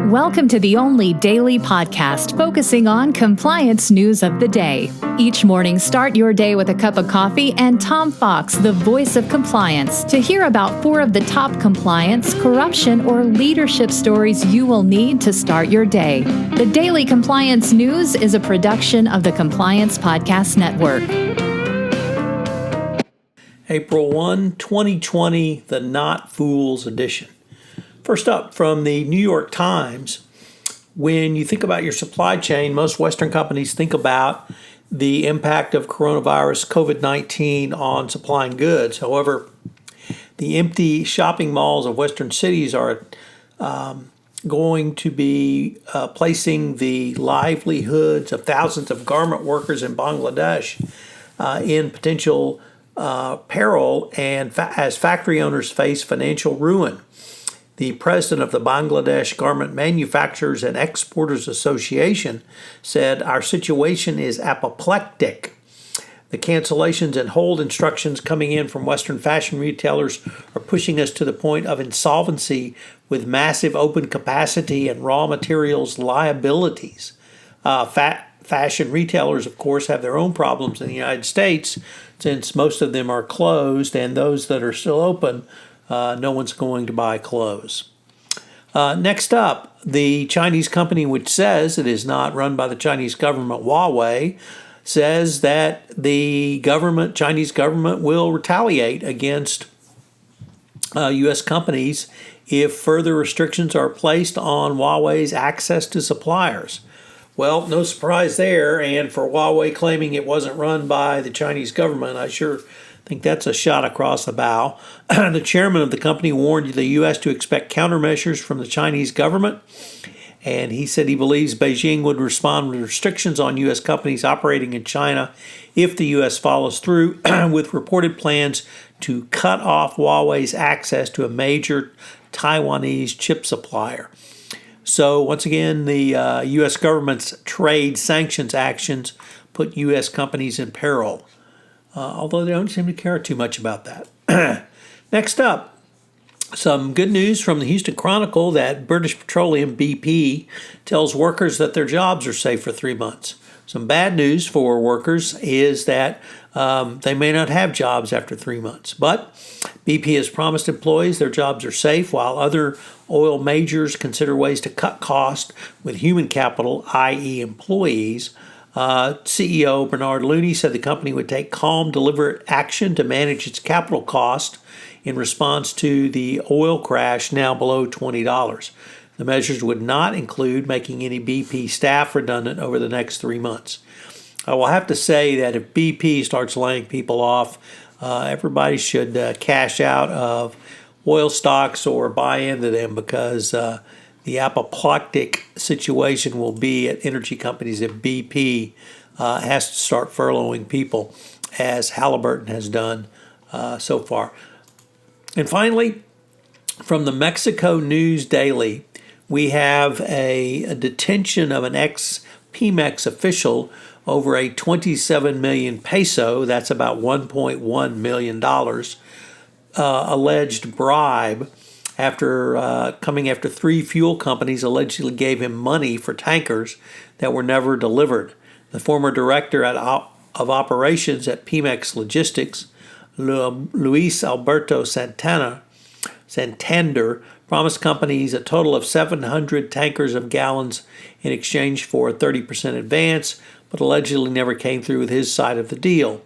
Welcome to the only daily podcast focusing on compliance news of the day. Each morning, start your day with a cup of coffee and Tom Fox, the voice of compliance, to hear about 4 of the top compliance, corruption, or leadership stories you will need to start your day. The Daily Compliance News is a production of the Compliance Podcast Network. April 1, 2020, the Not Fools edition. First up, from the New York Times, when you think about your supply chain, most Western companies think about the impact of coronavirus COVID-19 on supplying goods. However, the empty shopping malls of Western cities are going to be placing the livelihoods of thousands of garment workers in Bangladesh in potential peril, and as factory owners face financial ruin. The president of the Bangladesh Garment Manufacturers and Exporters Association said, "Our situation is apoplectic. The cancellations and hold instructions coming in from Western fashion retailers are pushing us to the point of insolvency with massive open capacity and raw materials liabilities." Fashion retailers, of course, have their own problems in the United States since most of them are closed, and those that are still open, no one's going to buy clothes. Next up, the Chinese company, which says it is not run by the Chinese government, Huawei, says that the Chinese government will retaliate against U.S. companies if further restrictions are placed on Huawei's access to suppliers. Well, no surprise there, and for Huawei claiming it wasn't run by the Chinese government, I sure think that's a shot across the bow. The chairman of the company warned the U.S. to expect countermeasures from the Chinese government, and he said he believes Beijing would respond with restrictions on U.S. companies operating in China if the U.S. follows through with reported plans to cut off Huawei's access to a major Taiwanese chip supplier. So once again, the U.S. government's trade sanctions actions put U.S. companies in peril, although they don't seem to care too much about that. Next up, some good news from the Houston Chronicle that British Petroleum BP tells workers that their jobs are safe for 3 months. Some bad news for workers is that they may not have jobs after 3 months. But BP has promised employees their jobs are safe, while other oil majors consider ways to cut costs with human capital, i.e. employees. CEO Bernard Looney said the company would take calm, deliberate action to manage its capital cost in response to the oil crash now below $20. The measures would not include making any BP staff redundant over the next 3 months. I will have to say that if BP starts laying people off, everybody should cash out of oil stocks or buy into them, because the apoplectic situation will be at energy companies if BP has to start furloughing people, as Halliburton has done so far. And finally, from the Mexico News Daily, we have a detention of an ex-Pemex official over a 27 million peso, that's about $1.1 million, alleged bribe after coming after 3 fuel companies allegedly gave him money for tankers that were never delivered. The former director of operations at Pemex Logistics, Luis Alberto Santander, promised companies a total of 700 tankers of gallons in exchange for a 30% advance, but allegedly never came through with his side of the deal.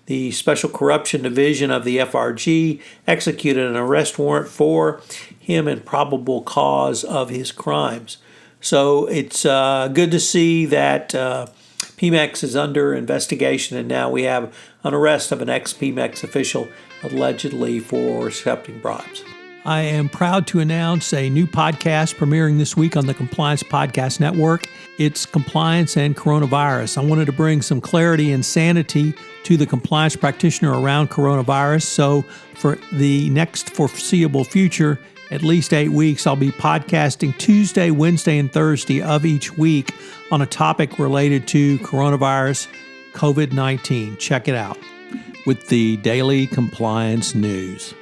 The Special Corruption Division of the FRG executed an arrest warrant for him and probable cause of his crimes. So it's good to see that Pemex is under investigation, and now we have an arrest of an ex-Pemex official allegedly for accepting bribes. I am proud to announce a new podcast premiering this week on the Compliance Podcast Network. It's Compliance and Coronavirus. I wanted to bring some clarity and sanity to the compliance practitioner around coronavirus. So for the next foreseeable future, at least 8 weeks, I'll be podcasting Tuesday, Wednesday, and Thursday of each week on a topic related to coronavirus, COVID-19. Check it out with the Daily Compliance News.